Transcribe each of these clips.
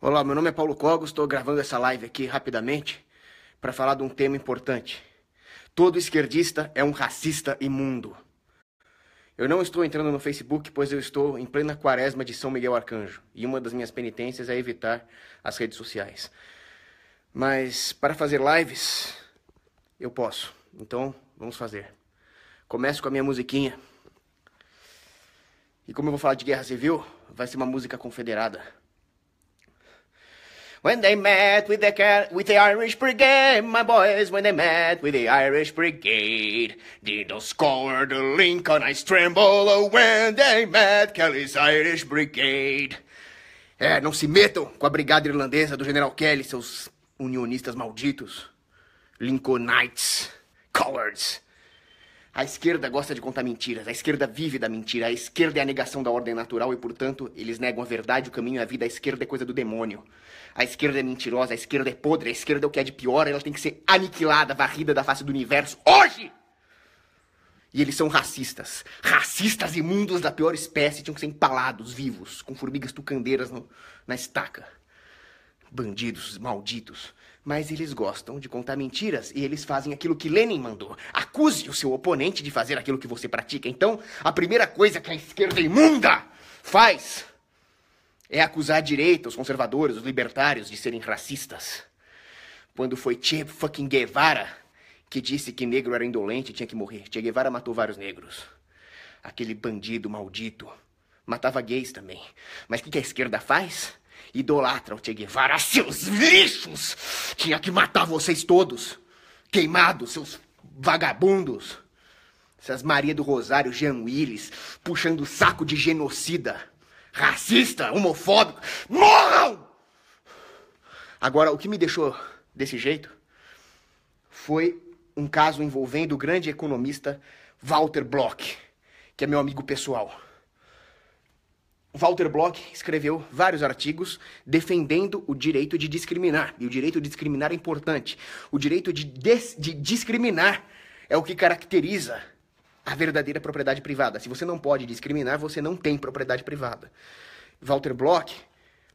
Olá, meu nome é Paulo Cogos, estou gravando essa live aqui rapidamente para falar de um tema importante. Todo esquerdista é um racista imundo. Eu não estou entrando no Facebook, pois eu estou em plena quaresma de São Miguel Arcanjo, e uma das minhas penitências é evitar as redes sociais. Mas para fazer lives, eu posso, então vamos fazer. Começo com a minha musiquinha. E como eu vou falar de guerra civil, vai ser uma música confederada. When they met with the Irish Brigade, my boys, when they met with the Irish Brigade, did not score the Lincoln, I tremble when they met Kelly's Irish Brigade. Não se metam com a brigada irlandesa do General Kelly, seus unionistas malditos. Lincolnites, cowards. A esquerda gosta de contar mentiras, a esquerda vive da mentira, a esquerda é a negação da ordem natural e, portanto, eles negam a verdade, o caminho e a vida. A esquerda é coisa do demônio. A esquerda é mentirosa, a esquerda é podre, a esquerda é o que é de pior, ela tem que ser aniquilada, varrida da face do universo, hoje! E eles são racistas. Racistas imundos da pior espécie, tinham que ser empalados, vivos, com formigas tucandeiras na estaca. Bandidos malditos. Mas eles gostam de contar mentiras e eles fazem aquilo que Lenin mandou. Acuse o seu oponente de fazer aquilo que você pratica. Então, a primeira coisa que a esquerda imunda faz é acusar a direita, os conservadores, os libertários de serem racistas. Quando foi Che fucking Guevara que disse que negro era indolente e tinha que morrer. Che Guevara matou vários negros. Aquele bandido maldito. Matava gays também. Mas o que a esquerda faz? Idolatra o Che Guevara, seus lixos! Tinha que matar vocês todos. Queimados, seus vagabundos. Essas Maria do Rosário, Jean Willis, puxando o saco de genocida. Racista, homofóbico. Morram! Agora, o que me deixou desse jeito foi um caso envolvendo o grande economista Walter Block, que é meu amigo pessoal. Walter Block escreveu vários artigos defendendo o direito de discriminar. E o direito de discriminar é importante. O direito de discriminar é o que caracteriza a verdadeira propriedade privada. Se você não pode discriminar, você não tem propriedade privada. Walter Block,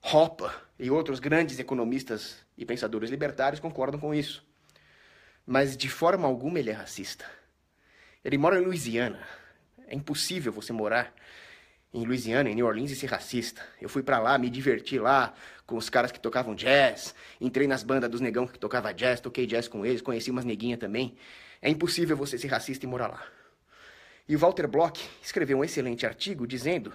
Hoppe e outros grandes economistas e pensadores libertários concordam com isso. Mas de forma alguma ele é racista. Ele mora em Louisiana. É impossível você morar em Louisiana, em New Orleans, e ser racista. Eu fui pra lá, me diverti lá com os caras que tocavam jazz, entrei nas bandas dos negão que tocava jazz, toquei jazz com eles, conheci umas neguinhas também. É impossível você ser racista e morar lá. E o Walter Block escreveu um excelente artigo dizendo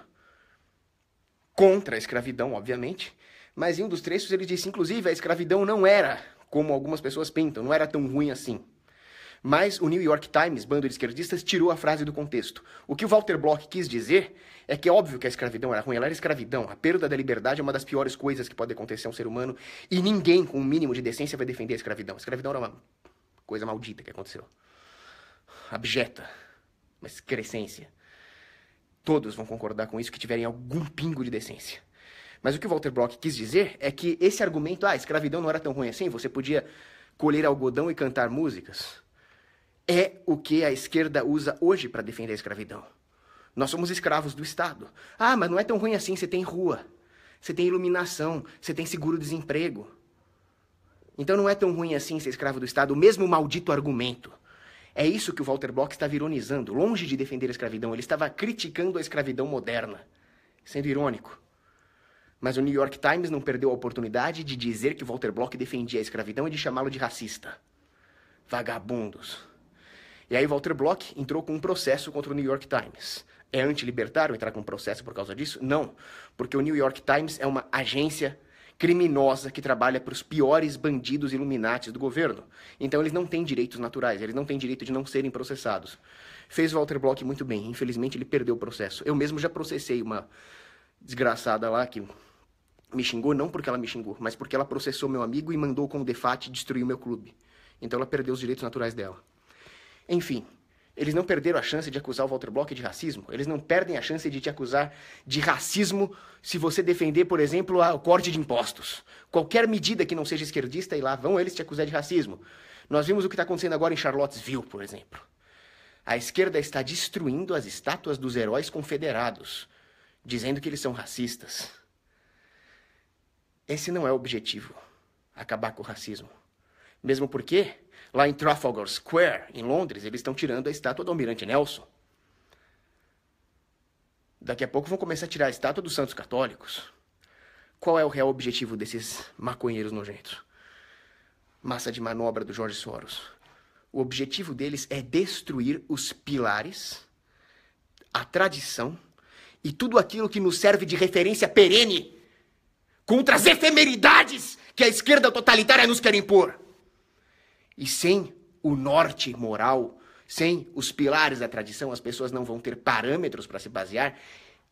contra a escravidão, obviamente, mas em um dos trechos ele disse, inclusive, a escravidão não era, como algumas pessoas pintam, não era tão ruim assim. Mas o New York Times, bando de esquerdistas, tirou a frase do contexto. O que o Walter Block quis dizer é que é óbvio que a escravidão era ruim, ela era escravidão. A perda da liberdade é uma das piores coisas que pode acontecer a um ser humano e ninguém com um mínimo de decência vai defender a escravidão. A escravidão era uma coisa maldita que aconteceu. Abjeta, mas excrescência. Todos vão concordar com isso que tiverem algum pingo de decência. Mas o que o Walter Block quis dizer é que esse argumento, a escravidão não era tão ruim assim, você podia colher algodão e cantar músicas, é o que a esquerda usa hoje para defender a escravidão. Nós somos escravos do Estado. Mas não é tão ruim assim, você tem rua, você tem iluminação, você tem seguro-desemprego. Então não é tão ruim assim ser escravo do Estado, o mesmo maldito argumento. É isso que o Walter Block estava ironizando. Longe de defender a escravidão, ele estava criticando a escravidão moderna, sendo irônico. Mas o New York Times não perdeu a oportunidade de dizer que o Walter Block defendia a escravidão e de chamá-lo de racista. Vagabundos. E aí Walter Block entrou com um processo contra o New York Times. É antilibertário entrar com um processo por causa disso? Não, porque o New York Times é uma agência criminosa que trabalha para os piores bandidos iluminatis do governo. Então eles não têm direitos naturais, eles não têm direito de não serem processados. Fez o Walter Block muito bem, infelizmente ele perdeu o processo. Eu mesmo já processei uma desgraçada lá que me xingou, não porque ela me xingou, mas porque ela processou meu amigo e mandou com o Defat destruir o meu clube. Então ela perdeu os direitos naturais dela. Enfim, eles não perderam a chance de acusar o Walter Block de racismo. Eles não perdem a chance de te acusar de racismo se você defender, por exemplo, o corte de impostos. Qualquer medida que não seja esquerdista, e lá vão eles te acusar de racismo. Nós vimos o que está acontecendo agora em Charlottesville, por exemplo. A esquerda está destruindo as estátuas dos heróis confederados, dizendo que eles são racistas. esse não é o objetivo, acabar com o racismo. Mesmo porque, lá em Trafalgar Square, em Londres, eles estão tirando a estátua do Almirante Nelson. Daqui a pouco vão começar a tirar a estátua dos santos católicos. Qual é o real objetivo desses maconheiros nojentos? Massa de manobra do George Soros. O objetivo deles é destruir os pilares, a tradição e tudo aquilo que nos serve de referência perene contra as efemeridades que a esquerda totalitária nos quer impor. E sem o norte moral, sem os pilares da tradição, as pessoas não vão ter parâmetros para se basear,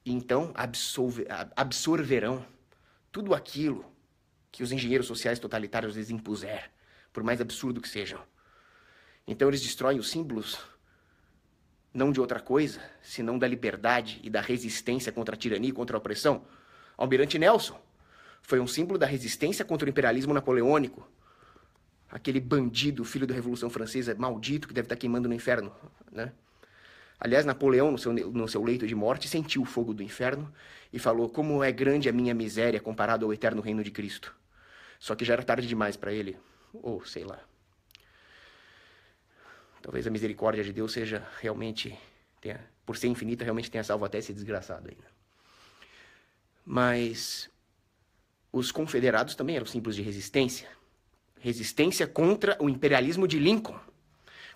e então absorverão tudo aquilo que os engenheiros sociais totalitários lhes impuser, por mais absurdo que sejam. Então eles destroem os símbolos não de outra coisa, senão da liberdade e da resistência contra a tirania e contra a opressão. Almirante Nelson foi um símbolo da resistência contra o imperialismo napoleônico. Aquele bandido, filho da Revolução Francesa, maldito, que deve estar queimando no inferno, né? Aliás, Napoleão, no seu leito de morte, sentiu o fogo do inferno e falou: como é grande a minha miséria comparado ao eterno reino de Cristo. Só que já era tarde demais para ele, ou sei lá. Talvez a misericórdia de Deus seja realmente, por ser infinita, realmente tenha salvo até esse desgraçado aí, né? Mas os confederados também eram símbolos de resistência. Resistência contra o imperialismo de Lincoln.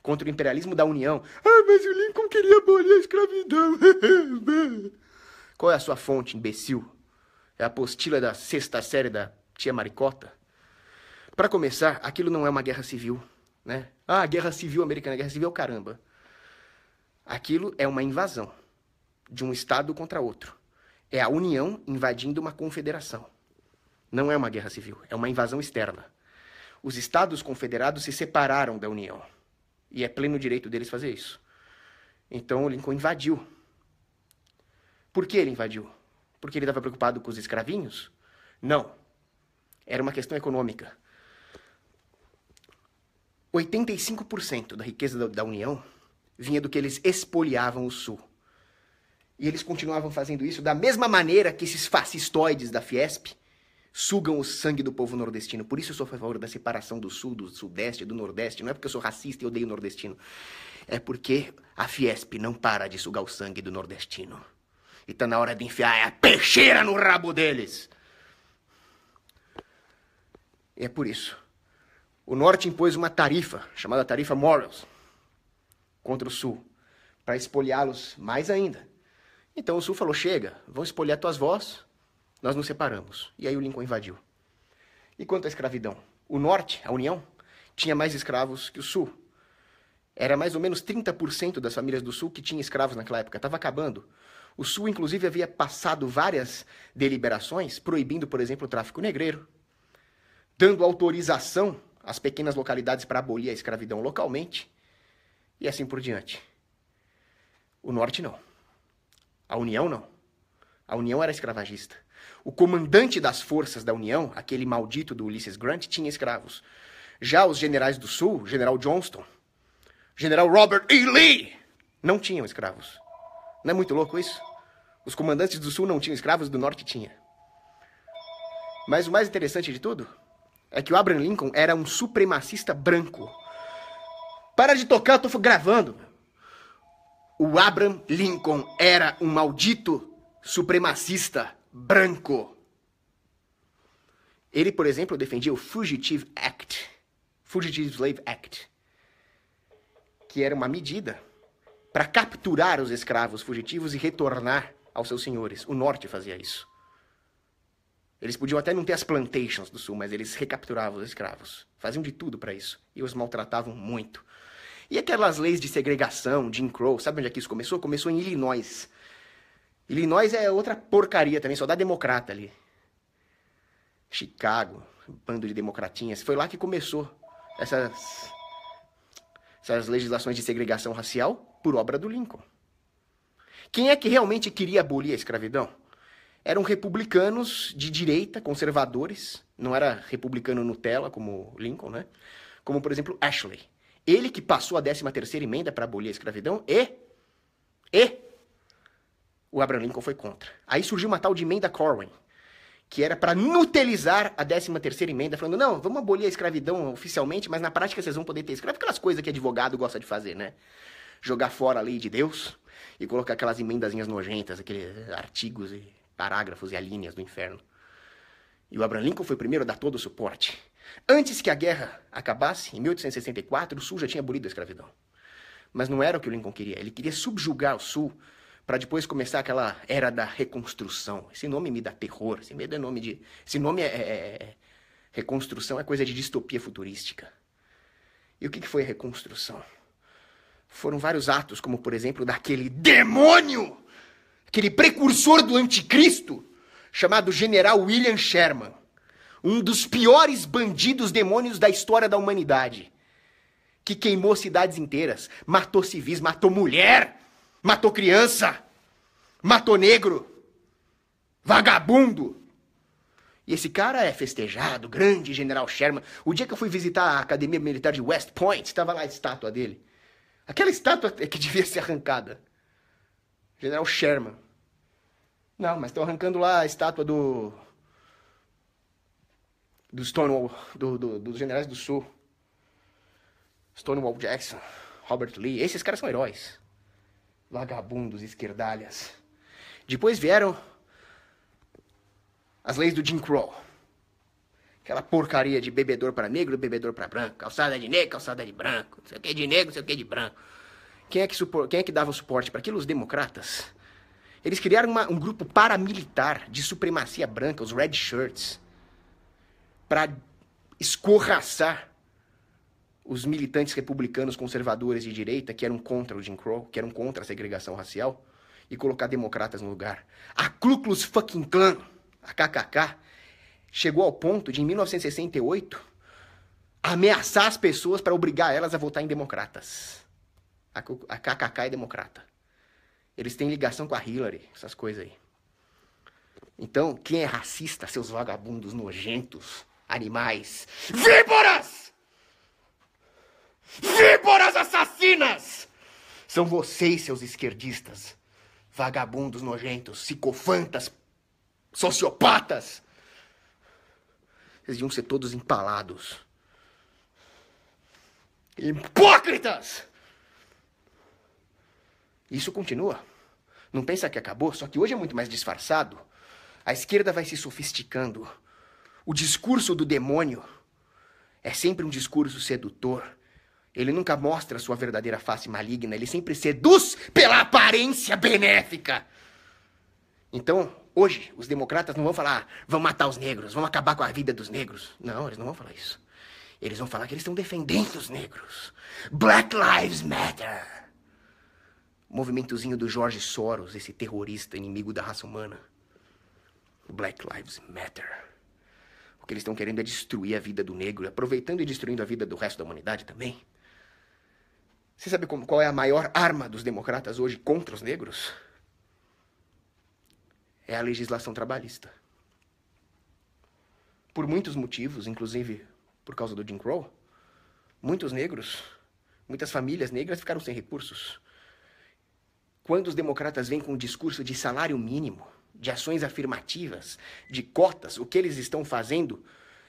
Contra o imperialismo da União. Ah, mas o Lincoln queria abolir a escravidão. Qual é a sua fonte, imbecil? É a apostila da 6ª série da tia Maricota? Para começar, aquilo não é uma guerra civil, né? Ah, guerra civil americana, guerra civil, caramba. Aquilo é uma invasão de um estado contra outro. É a União invadindo uma confederação. Não é uma guerra civil, é uma invasão externa. Os estados confederados se separaram da União. E é pleno direito deles fazer isso. Então o Lincoln invadiu. Por que ele invadiu? Porque ele estava preocupado com os escravinhos? Não. Era uma questão econômica. 85% da riqueza da União vinha do que eles expoliavam o Sul. E eles continuavam fazendo isso da mesma maneira que esses fascistoides da Fiesp sugam o sangue do povo nordestino. Por isso eu sou a favor da separação do Sul, do Sudeste, do Nordeste. Não é porque eu sou racista e odeio o nordestino. É porque a Fiesp não para de sugar o sangue do nordestino. E tá na hora de enfiar a peixeira no rabo deles. E é por isso. O Norte impôs uma tarifa, chamada tarifa Morals, contra o Sul, para espoliá-los mais ainda. Então o Sul falou: chega, vão espoliar tuas vós, nós nos separamos. E aí o Lincoln invadiu. E quanto à escravidão? O Norte, a União, tinha mais escravos que o Sul. Era mais ou menos 30% das famílias do Sul que tinham escravos naquela época. Estava acabando. O Sul, inclusive, havia passado várias deliberações proibindo, por exemplo, o tráfico negreiro, dando autorização às pequenas localidades para abolir a escravidão localmente, e assim por diante. O Norte não. A União não. A União era escravagista. O comandante das forças da União, aquele maldito do Ulysses Grant, tinha escravos. Já os generais do Sul, General Johnston, General Robert E. Lee, não tinham escravos. Não é muito louco isso? Os comandantes do Sul não tinham escravos, do Norte tinha. Mas o mais interessante de tudo é que o Abraham Lincoln era um supremacista branco. Para de tocar, eu tô gravando. O Abraham Lincoln era um maldito supremacista branco. Ele, por exemplo, defendia o Fugitive Slave Act, que era uma medida para capturar os escravos fugitivos e retornar aos seus senhores. O Norte fazia isso. Eles podiam até não ter as plantations do Sul, mas eles recapturavam os escravos. Faziam de tudo para isso. E os maltratavam muito. E aquelas leis de segregação, Jim Crow, sabe onde é que isso começou? Começou em Illinois. Illinois é outra porcaria também, só dá democrata ali. Chicago, bando de democratinhas. Foi lá que começou essas legislações de segregação racial por obra do Lincoln. Quem é que realmente queria abolir a escravidão? Eram republicanos de direita, conservadores. Não era republicano Nutella, como Lincoln, né? Como, por exemplo, Ashley. Ele que passou a 13ª emenda para abolir a escravidão e o Abraham Lincoln foi contra. Aí surgiu uma tal de emenda Corwin, que era para nutelizar a 13ª emenda, falando, não, vamos abolir a escravidão oficialmente, mas na prática vocês vão poder ter escravo. Aquelas coisas que advogado gosta de fazer, né? Jogar fora a lei de Deus e colocar aquelas emendazinhas nojentas, aqueles artigos e parágrafos e alíneas do inferno. E o Abraham Lincoln foi o primeiro a dar todo o suporte. Antes que a guerra acabasse, em 1864, o Sul já tinha abolido a escravidão. Mas não era o que o Lincoln queria. Ele queria subjugar o Sul para depois começar aquela era da reconstrução. Esse nome me dá terror. Esse nome reconstrução é coisa de distopia futurística. E o que foi a reconstrução? Foram vários atos, como por exemplo daquele demônio, aquele precursor do anticristo, chamado General William Sherman. Um dos piores bandidos demônios da história da humanidade. Que queimou cidades inteiras, matou civis, matou mulher, matou criança, matou negro, vagabundo. E esse cara é festejado, grande General Sherman. O dia que eu fui visitar a Academia Militar de West Point, estava lá a estátua dele. Aquela estátua é que devia ser arrancada. General Sherman. Não, mas estão arrancando lá a estátua do Stonewall, dos generais do Sul. Stonewall Jackson, Robert Lee, esses caras são heróis. Vagabundos, esquerdalhas. Depois vieram as leis do Jim Crow. Aquela porcaria de bebedor para negro, bebedor para branco. Calçada de negro, calçada de branco. Não sei o que de negro, não sei o que de branco. Quem é que dava o suporte para aquilo? Os democratas. Eles criaram um grupo paramilitar de supremacia branca, os Red Shirts, para escorraçar os militantes republicanos conservadores de direita, que eram contra o Jim Crow, que eram contra a segregação racial, e colocar democratas no lugar. A Ku Klux fucking Klan, a KKK, chegou ao ponto de, em 1968, ameaçar as pessoas para obrigar elas a votar em democratas. A KKK é democrata. Eles têm ligação com a Hillary, essas coisas aí. Então, quem é racista, seus vagabundos nojentos, animais, víboras! Víboras assassinas! São vocês, seus esquerdistas, vagabundos nojentos, psicofantas, sociopatas. Vocês deviam ser todos empalados. Hipócritas! Isso continua. Não pensa que acabou, só que hoje é muito mais disfarçado. A esquerda vai se sofisticando. O discurso do demônio é sempre um discurso sedutor. Ele nunca mostra a sua verdadeira face maligna. Ele sempre seduz pela aparência benéfica. Então, hoje, os democratas não vão falar, vão matar os negros, vão acabar com a vida dos negros. Não, eles não vão falar isso. Eles vão falar que eles estão defendendo os negros. Black Lives Matter. O movimentozinho do George Soros, esse terrorista inimigo da raça humana. Black Lives Matter. O que eles estão querendo é destruir a vida do negro, aproveitando e destruindo a vida do resto da humanidade também. Você sabe qual é a maior arma dos democratas hoje contra os negros? É a legislação trabalhista. Por muitos motivos, inclusive por causa do Jim Crow, muitos negros, muitas famílias negras ficaram sem recursos. Quando os democratas vêm com um discurso de salário mínimo, de ações afirmativas, de cotas, o que eles estão fazendo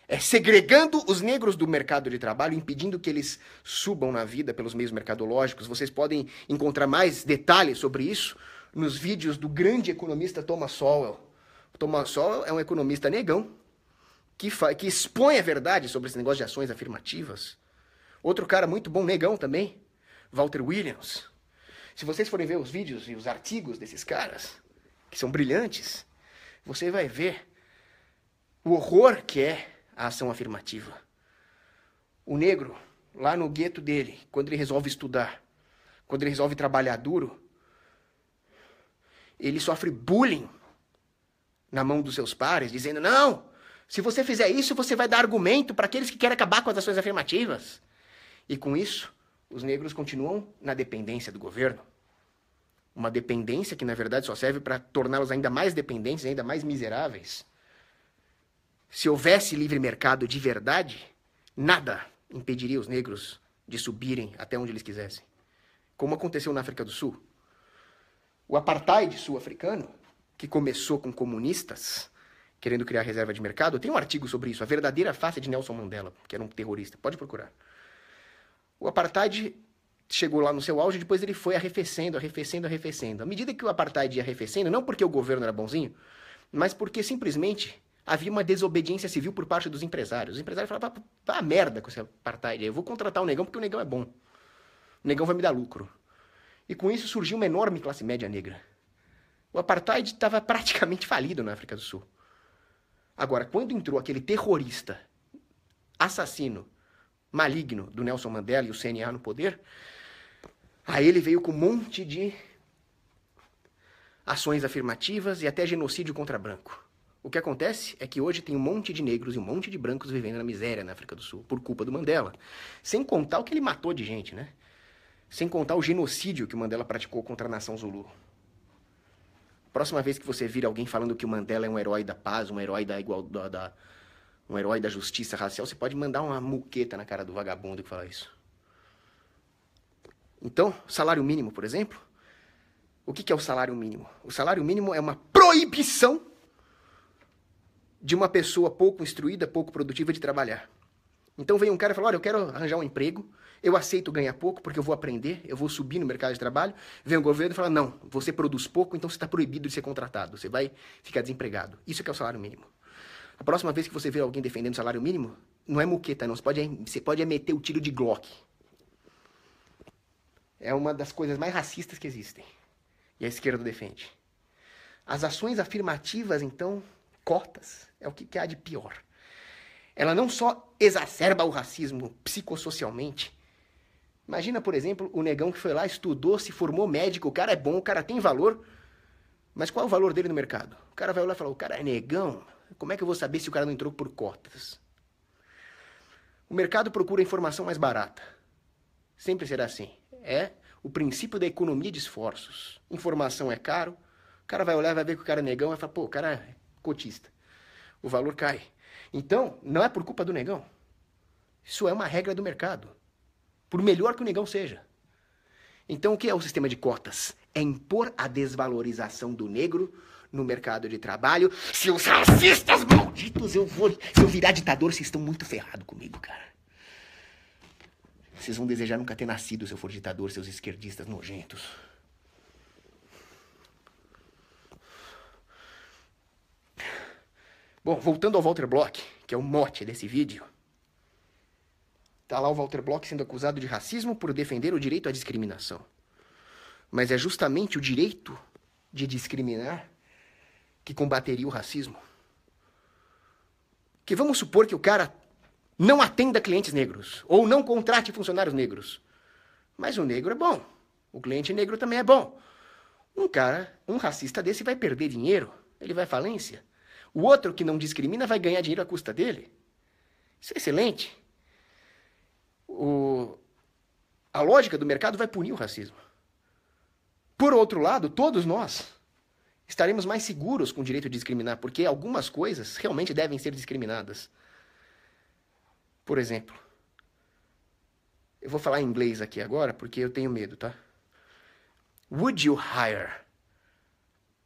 é segregando os negros do mercado de trabalho, impedindo que eles subam na vida pelos meios mercadológicos. Vocês podem encontrar mais detalhes sobre isso nos vídeos do grande economista Thomas Sowell. O Thomas Sowell é um economista negão que expõe a verdade sobre esse negócio de ações afirmativas. Outro cara muito bom, negão também, Walter Williams. Se vocês forem ver os vídeos e os artigos desses caras, que são brilhantes, você vai ver o horror que é a ação afirmativa. O negro, lá no gueto dele, quando ele resolve estudar, quando ele resolve trabalhar duro, ele sofre bullying na mão dos seus pares, dizendo, não, se você fizer isso, você vai dar argumento para aqueles que querem acabar com as ações afirmativas. E com isso, os negros continuam na dependência do governo. Uma dependência que, na verdade, só serve para torná-los ainda mais dependentes, ainda mais miseráveis. Se houvesse livre mercado de verdade, nada impediria os negros de subirem até onde eles quisessem. Como aconteceu na África do Sul. O apartheid sul-africano, que começou com comunistas querendo criar reserva de mercado. Tem um artigo sobre isso, a verdadeira face de Nelson Mandela, que era um terrorista. Pode procurar. O apartheid chegou lá no seu auge, depois ele foi arrefecendo. À medida que o apartheid ia arrefecendo, não porque o governo era bonzinho, mas porque simplesmente havia uma desobediência civil por parte dos empresários. Os empresários falavam, vá merda com esse apartheid, eu vou contratar o negão porque o negão é bom. O negão vai me dar lucro. E com isso surgiu uma enorme classe média negra. O apartheid estava praticamente falido na África do Sul. Agora, quando entrou aquele terrorista, assassino, maligno do Nelson Mandela e o CNA no poder, aí ele veio com um monte de ações afirmativas e até genocídio contra branco. O que acontece é que hoje tem um monte de negros e um monte de brancos vivendo na miséria na África do Sul, por culpa do Mandela. Sem contar o que ele matou de gente, né? Sem contar o genocídio que o Mandela praticou contra a nação Zulu. Próxima vez que você vir alguém falando que o Mandela é um herói da paz, um herói da igualdade, um herói da justiça racial, você pode mandar uma muqueta na cara do vagabundo que fala isso. Então, salário mínimo, por exemplo, o que é o salário mínimo? O salário mínimo é uma proibição de uma pessoa pouco instruída, pouco produtiva de trabalhar. Então vem um cara e fala, olha, eu quero arranjar um emprego, eu aceito ganhar pouco porque eu vou aprender, eu vou subir no mercado de trabalho. Vem o governo e fala, não, você produz pouco, então você está proibido de ser contratado, você vai ficar desempregado. Isso que é o salário mínimo. A próxima vez que você ver alguém defendendo o salário mínimo, não é muqueta, não. Você pode meter o tiro de Glock. É uma das coisas mais racistas que existem. E a esquerda defende. As ações afirmativas, então, cotas, é o que há de pior. Ela não só exacerba o racismo psicossocialmente. Imagina, por exemplo, o negão que foi lá, estudou, se formou médico, o cara é bom, o cara tem valor, mas qual é o valor dele no mercado? O cara vai olhar e falar, o cara é negão, como é que eu vou saber se o cara não entrou por cotas? O mercado procura a informação mais barata. Sempre será assim. É o princípio da economia de esforços. Informação é caro, o cara vai olhar, vai ver que o cara é negão, vai falar, pô, o cara é cotista. O valor cai. Então, não é por culpa do negão. Isso é uma regra do mercado. Por melhor que o negão seja. Então, o que é o sistema de cotas? É impor a desvalorização do negro no mercado de trabalho. Seus racistas malditos, se eu virar ditador, vocês estão muito ferrados comigo, cara. Vocês vão desejar nunca ter nascido se eu for ditador, seus esquerdistas nojentos. Bom, voltando ao Walter Block, que é o mote desse vídeo. Tá lá o Walter Block sendo acusado de racismo por defender o direito à discriminação. Mas é justamente o direito de discriminar que combateria o racismo. Que vamos supor que o cara não atenda clientes negros, ou não contrate funcionários negros. Mas o negro é bom, o cliente negro também é bom. Um racista desse vai perder dinheiro, ele vai à falência. O outro que não discrimina vai ganhar dinheiro à custa dele. Isso é excelente. A lógica do mercado vai punir o racismo. Por outro lado, todos nós estaremos mais seguros com o direito de discriminar, porque algumas coisas realmente devem ser discriminadas. Por exemplo, eu vou falar em inglês aqui agora, porque eu tenho medo, tá? Would you hire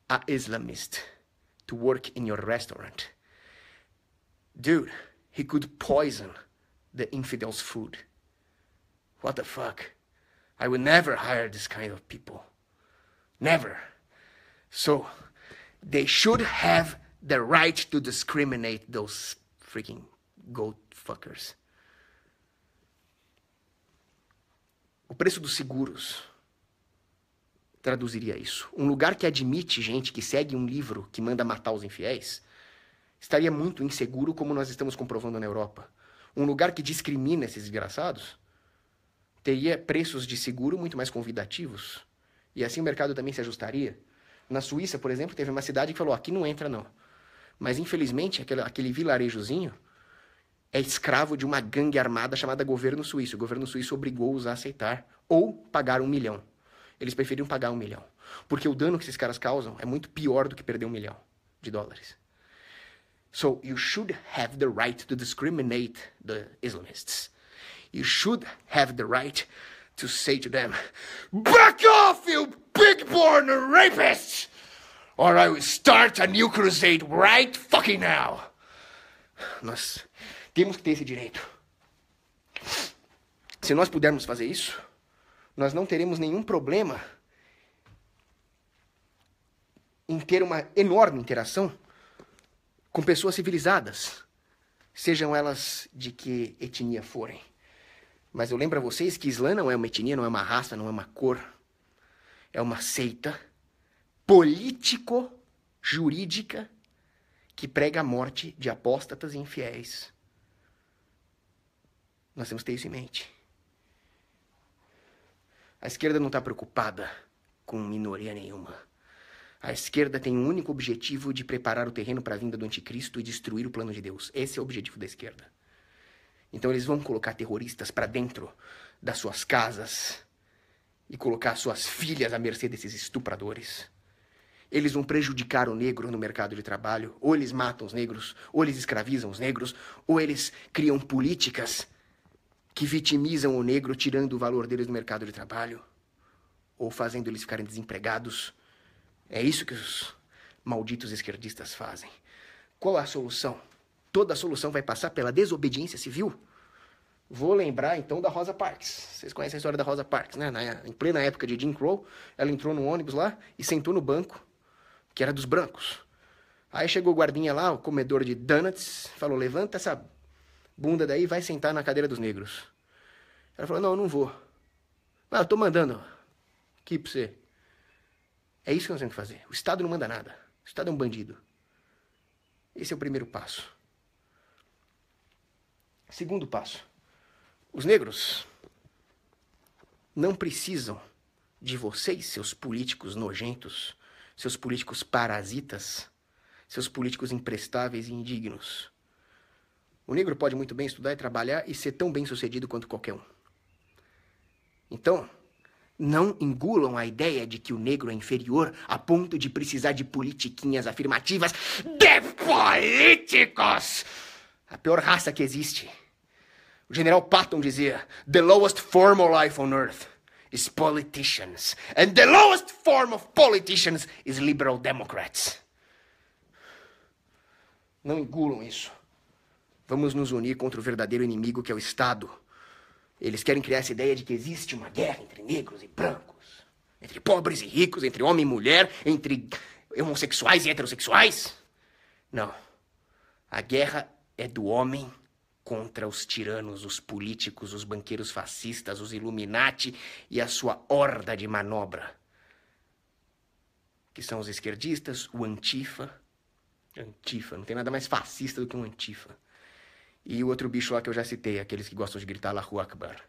a Islamist to work in your restaurant? Dude, he could poison the infidels' food. What the fuck? I would never hire this kind of people. Never. So, they should have the right to discriminate those freaking goat fuckers. O preço dos seguros traduziria isso. Um lugar que admite gente que segue um livro que manda matar os infiéis estaria muito inseguro, como nós estamos comprovando na Europa. Um lugar que discrimina esses desgraçados teria preços de seguro muito mais convidativos. E assim o mercado também se ajustaria. Na Suíça, por exemplo, teve uma cidade que falou, aqui não entra não. Mas infelizmente aquele vilarejozinho é escravo de uma gangue armada chamada governo suíço. O governo suíço obrigou-os a aceitar ou pagar $1 milhão. Eles preferiram pagar $1 milhão. Porque o dano que esses caras causam é muito pior do que perder $1 milhão. So, you should have the right to discriminate the Islamists. You should have the right to say to them, back off, you big-born rapists! or I will start a new crusade right fucking now. Nós temos que ter esse direito. Se nós pudermos fazer isso, nós não teremos nenhum problema em ter uma enorme interação com pessoas civilizadas, sejam elas de que etnia forem. Mas eu lembro a vocês que Islã não é uma etnia, não é uma raça, não é uma cor. É uma seita político-jurídica que prega a morte de apóstatas e infiéis. Nós temos que ter isso em mente. A esquerda não está preocupada com minoria nenhuma. A esquerda tem um único objetivo de preparar o terreno para a vinda do anticristo e destruir o plano de Deus. Esse é o objetivo da esquerda. Então eles vão colocar terroristas para dentro das suas casas e colocar suas filhas à mercê desses estupradores. Eles vão prejudicar o negro no mercado de trabalho. Ou eles matam os negros, ou eles escravizam os negros, ou eles criam políticas que vitimizam o negro, tirando o valor deles no mercado de trabalho, ou fazendo eles ficarem desempregados. É isso que os malditos esquerdistas fazem. Qual é a solução? Toda a solução vai passar pela desobediência civil? Vou lembrar, então, da Rosa Parks. Vocês conhecem a história da Rosa Parks, né? Em plena época de Jim Crow, ela entrou no ônibus lá e sentou no banco, que era dos brancos. Aí chegou o guardinha lá, o comedor de donuts, falou, levanta essa bunda daí e vai sentar na cadeira dos negros. Ela falou, não, eu não vou. Ah, eu tô mandando aqui pra você. É isso que nós temos que fazer. O Estado não manda nada. O Estado é um bandido. Esse é o primeiro passo. Segundo passo. Os negros não precisam de vocês, seus políticos nojentos, seus políticos parasitas, seus políticos imprestáveis e indignos. O negro pode muito bem estudar e trabalhar e ser tão bem sucedido quanto qualquer um. Então, não engulam a ideia de que o negro é inferior a ponto de precisar de politiquinhas afirmativas de políticos. A pior raça que existe. O general Patton dizia, the lowest form of life on earth is politicians. And the lowest form of politicians is liberal democrats. Não engulam isso. Vamos nos unir contra o verdadeiro inimigo que é o Estado. Eles querem criar essa ideia de que existe uma guerra entre negros e brancos, entre pobres e ricos, entre homem e mulher, entre homossexuais e heterossexuais. Não. A guerra é do homem contra os tiranos, os políticos, os banqueiros fascistas, os Illuminati e a sua horda de manobra. Que são os esquerdistas, o Antifa. Antifa, não tem nada mais fascista do que um Antifa. E o outro bicho lá que eu já citei, aqueles que gostam de gritar Allahu Akbar.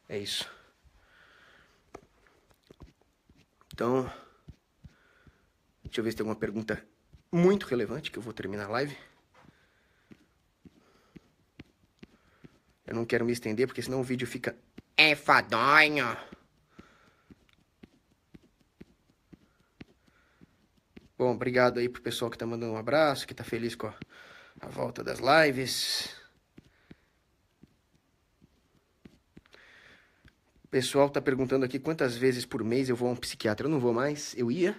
É isso. Então, deixa eu ver se tem alguma pergunta muito relevante que eu vou terminar a live. Eu não quero me estender, porque senão o vídeo fica enfadonho. Bom, obrigado aí pro pessoal que tá mandando um abraço, que tá feliz com a volta das lives. O pessoal tá perguntando aqui quantas vezes por mês eu vou a um psiquiatra. Eu não vou mais, eu ia,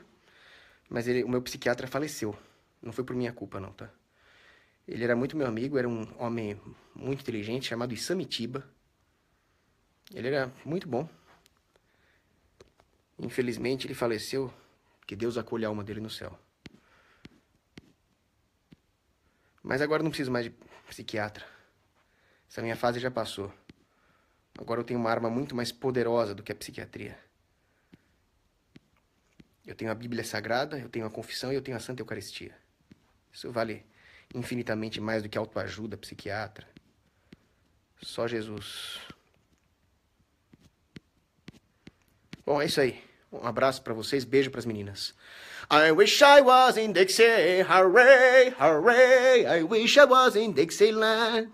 mas o meu psiquiatra faleceu. Não foi por minha culpa não, tá? Ele era muito meu amigo, era um homem muito inteligente, chamado Isamitiba. Ele era muito bom. Infelizmente, ele faleceu. Que Deus acolha a alma dele no céu. Mas agora eu não preciso mais de psiquiatra. Essa minha fase já passou. Agora eu tenho uma arma muito mais poderosa do que a psiquiatria. Eu tenho a Bíblia Sagrada, eu tenho a confissão e eu tenho a Santa Eucaristia. Isso vale infinitamente mais do que autoajuda, psiquiatra. Só Jesus. Bom, é isso aí. Um abraço pra vocês, beijo pras meninas. I wish I was in Dixie, hooray, hooray, I wish I was in Dixieland.